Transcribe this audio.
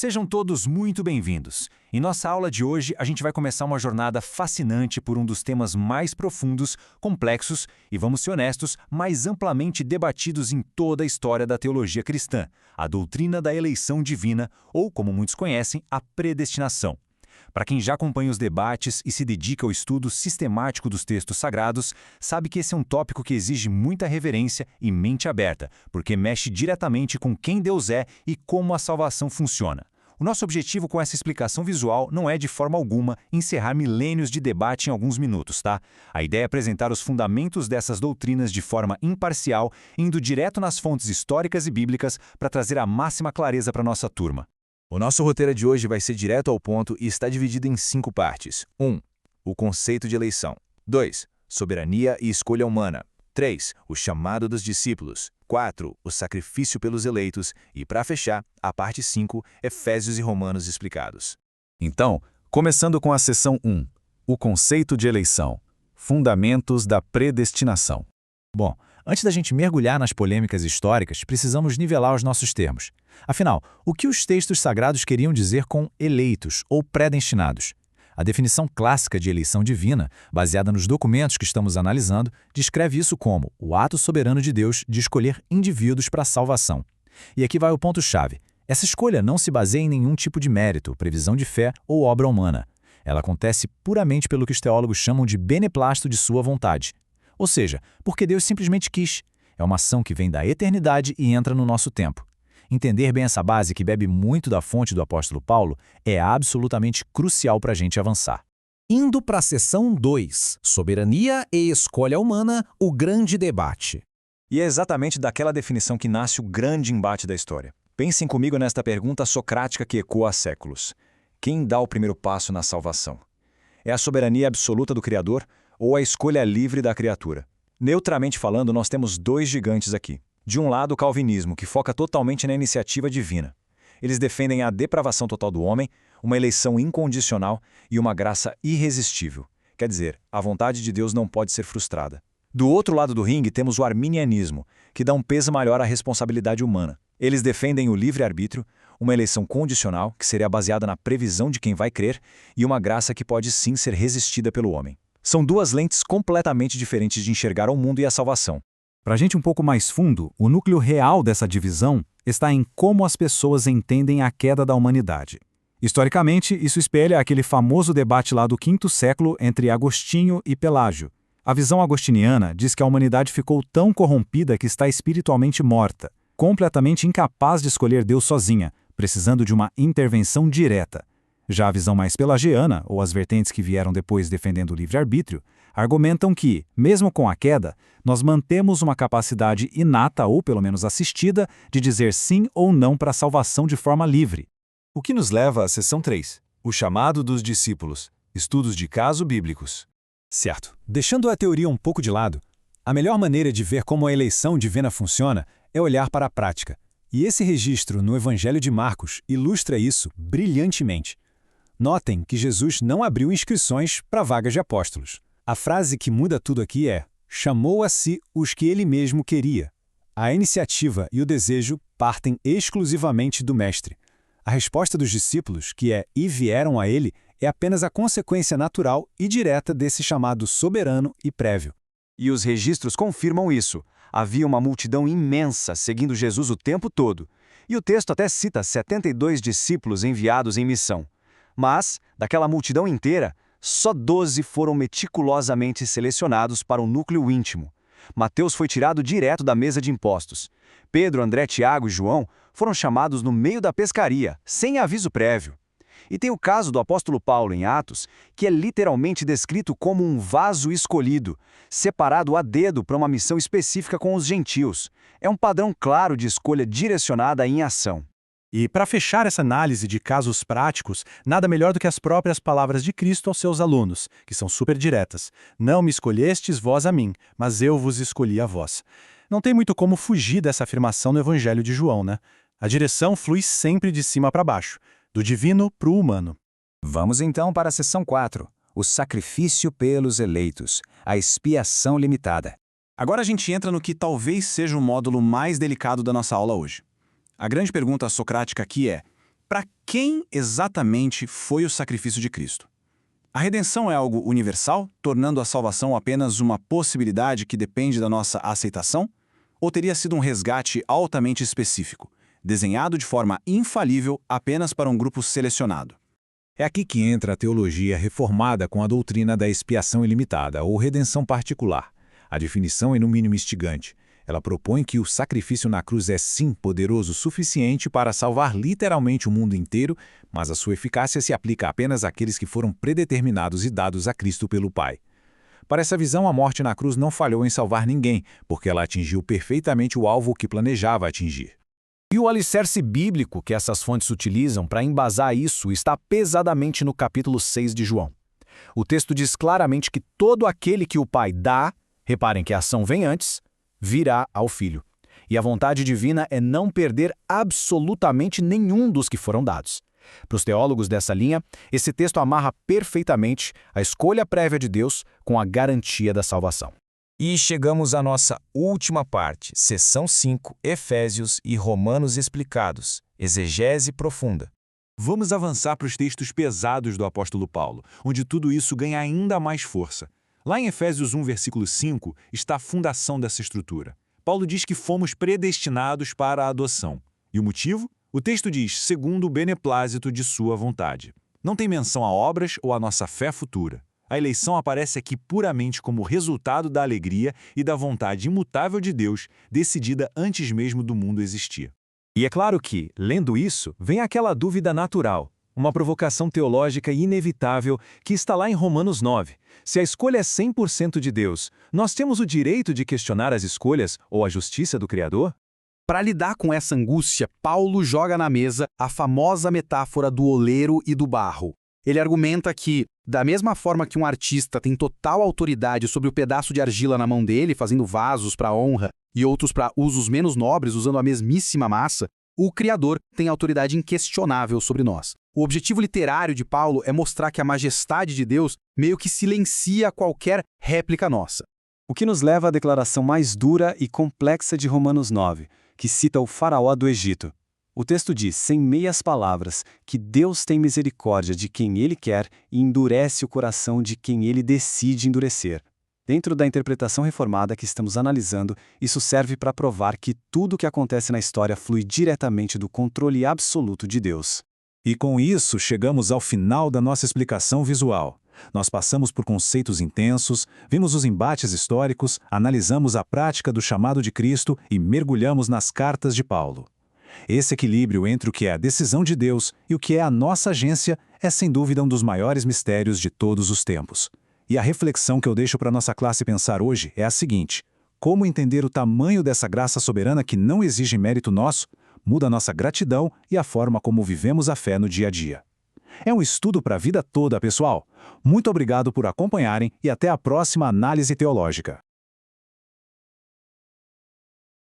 Sejam todos muito bem-vindos. Em nossa aula de hoje, a gente vai começar uma jornada fascinante por um dos temas mais profundos, complexos e, vamos ser honestos, mais amplamente debatidos em toda a história da teologia cristã, a doutrina da eleição divina, ou, como muitos conhecem, a predestinação. Para quem já acompanha os debates e se dedica ao estudo sistemático dos textos sagrados, sabe que esse é um tópico que exige muita reverência e mente aberta, porque mexe diretamente com quem Deus é e como a salvação funciona. O nosso objetivo com essa explicação visual não é, de forma alguma, encerrar milênios de debate em alguns minutos, tá? A ideia é apresentar os fundamentos dessas doutrinas de forma imparcial, indo direto nas fontes históricas e bíblicas para trazer a máxima clareza para nossa turma. O nosso roteiro de hoje vai ser direto ao ponto e está dividido em 5 partes. 1. O conceito de eleição. 2. Soberania e escolha humana. 3. O chamado dos discípulos. 4. O sacrifício pelos eleitos. E, para fechar, a parte 5, Efésios e Romanos explicados. Então, começando com a seção 1. O conceito de eleição. Fundamentos da predestinação. Bom, antes da gente mergulhar nas polêmicas históricas, precisamos nivelar os nossos termos. Afinal, o que os textos sagrados queriam dizer com eleitos ou predestinados? A definição clássica de eleição divina, baseada nos documentos que estamos analisando, descreve isso como o ato soberano de Deus de escolher indivíduos para a salvação. E aqui vai o ponto-chave. Essa escolha não se baseia em nenhum tipo de mérito, previsão de fé ou obra humana. Ela acontece puramente pelo que os teólogos chamam de beneplácito de sua vontade. Ou seja, porque Deus simplesmente quis. É uma ação que vem da eternidade e entra no nosso tempo. Entender bem essa base, que bebe muito da fonte do apóstolo Paulo, é absolutamente crucial para a gente avançar. Indo para a seção 2, Soberania e Escolha Humana, o grande debate. E é exatamente daquela definição que nasce o grande embate da história. Pensem comigo nesta pergunta socrática que ecoa há séculos. Quem dá o primeiro passo na salvação? É a soberania absoluta do Criador ou a escolha livre da criatura? Neutramente falando, nós temos dois gigantes aqui. De um lado, o calvinismo, que foca totalmente na iniciativa divina. Eles defendem a depravação total do homem, uma eleição incondicional e uma graça irresistível. Quer dizer, a vontade de Deus não pode ser frustrada. Do outro lado do ringue, temos o arminianismo, que dá um peso maior à responsabilidade humana. Eles defendem o livre-arbítrio, uma eleição condicional, que seria baseada na previsão de quem vai crer, e uma graça que pode sim ser resistida pelo homem. São duas lentes completamente diferentes de enxergar o mundo e a salvação. Para a gente um pouco mais fundo, o núcleo real dessa divisão está em como as pessoas entendem a queda da humanidade. Historicamente, isso espelha aquele famoso debate lá do V século entre Agostinho e Pelágio. A visão agostiniana diz que a humanidade ficou tão corrompida que está espiritualmente morta, completamente incapaz de escolher Deus sozinha, precisando de uma intervenção direta. Já a visão mais pelagiana, ou as vertentes que vieram depois defendendo o livre-arbítrio, argumentam que, mesmo com a queda, nós mantemos uma capacidade inata, ou pelo menos assistida, de dizer sim ou não para a salvação de forma livre. O que nos leva à seção 3. O chamado dos discípulos. Estudos de caso bíblicos. Certo. Deixando a teoria um pouco de lado, a melhor maneira de ver como a eleição divina funciona é olhar para a prática. E esse registro no Evangelho de Marcos ilustra isso brilhantemente. Notem que Jesus não abriu inscrições para vagas de apóstolos. A frase que muda tudo aqui é: chamou a si os que ele mesmo queria. A iniciativa e o desejo partem exclusivamente do Mestre. A resposta dos discípulos, que é "e vieram a ele", é apenas a consequência natural e direta desse chamado soberano e prévio. E os registros confirmam isso. Havia uma multidão imensa seguindo Jesus o tempo todo. E o texto até cita 72 discípulos enviados em missão. Mas, daquela multidão inteira, só 12 foram meticulosamente selecionados para o núcleo íntimo. Mateus foi tirado direto da mesa de impostos. Pedro, André, Tiago e João foram chamados no meio da pescaria, sem aviso prévio. E tem o caso do apóstolo Paulo em Atos, que é literalmente descrito como um vaso escolhido, separado a dedo para uma missão específica com os gentios. É um padrão claro de escolha direcionada em ação. E para fechar essa análise de casos práticos, nada melhor do que as próprias palavras de Cristo aos seus alunos, que são super diretas. Não me escolhestes vós a mim, mas eu vos escolhi a vós. Não tem muito como fugir dessa afirmação no Evangelho de João, né? A direção flui sempre de cima para baixo, do divino para o humano. Vamos então para a seção 4, o sacrifício pelos eleitos, a expiação limitada. Agora a gente entra no que talvez seja o módulo mais delicado da nossa aula hoje. A grande pergunta socrática aqui é: para quem exatamente foi o sacrifício de Cristo? A redenção é algo universal, tornando a salvação apenas uma possibilidade que depende da nossa aceitação? Ou teria sido um resgate altamente específico, desenhado de forma infalível apenas para um grupo selecionado? É aqui que entra a teologia reformada com a doutrina da expiação ilimitada ou redenção particular. A definição é no mínimo instigante. Ela propõe que o sacrifício na cruz é sim poderoso o suficiente para salvar literalmente o mundo inteiro, mas a sua eficácia se aplica apenas àqueles que foram predeterminados e dados a Cristo pelo Pai. Para essa visão, a morte na cruz não falhou em salvar ninguém, porque ela atingiu perfeitamente o alvo que planejava atingir. E o alicerce bíblico que essas fontes utilizam para embasar isso está pesadamente no capítulo 6 de João. O texto diz claramente que todo aquele que o Pai dá, reparem que a ação vem antes, virá ao Filho. E a vontade divina é não perder absolutamente nenhum dos que foram dados. Para os teólogos dessa linha, esse texto amarra perfeitamente a escolha prévia de Deus com a garantia da salvação. E chegamos à nossa última parte, seção 5, Efésios e Romanos explicados, exegese profunda. Vamos avançar para os textos pesados do apóstolo Paulo, onde tudo isso ganha ainda mais força. Lá em Efésios 1, versículo 5, está a fundação dessa estrutura. Paulo diz que fomos predestinados para a adoção. E o motivo? O texto diz, segundo o beneplácito de sua vontade. Não tem menção a obras ou a nossa fé futura. A eleição aparece aqui puramente como resultado da alegria e da vontade imutável de Deus, decidida antes mesmo do mundo existir. E é claro que, lendo isso, vem aquela dúvida natural, uma provocação teológica inevitável que está lá em Romanos 9. Se a escolha é 100% de Deus, nós temos o direito de questionar as escolhas ou a justiça do Criador? Para lidar com essa angústia, Paulo joga na mesa a famosa metáfora do oleiro e do barro. Ele argumenta que, da mesma forma que um artista tem total autoridade sobre o pedaço de argila na mão dele, fazendo vasos para honra e outros para usos menos nobres usando a mesmíssima massa, o Criador tem autoridade inquestionável sobre nós. O objetivo literário de Paulo é mostrar que a majestade de Deus meio que silencia qualquer réplica nossa. O que nos leva à declaração mais dura e complexa de Romanos 9, que cita o faraó do Egito. O texto diz, sem meias palavras, que Deus tem misericórdia de quem Ele quer e endurece o coração de quem Ele decide endurecer. Dentro da interpretação reformada que estamos analisando, isso serve para provar que tudo o que acontece na história flui diretamente do controle absoluto de Deus. E com isso, chegamos ao final da nossa explicação visual. Nós passamos por conceitos intensos, vimos os embates históricos, analisamos a prática do chamado de Cristo e mergulhamos nas cartas de Paulo. Esse equilíbrio entre o que é a decisão de Deus e o que é a nossa agência é sem dúvida um dos maiores mistérios de todos os tempos. E a reflexão que eu deixo para nossa classe pensar hoje é a seguinte: como entender o tamanho dessa graça soberana que não exige mérito nosso, muda a nossa gratidão e a forma como vivemos a fé no dia a dia. É um estudo para a vida toda, pessoal. Muito obrigado por acompanharem e até a próxima análise teológica.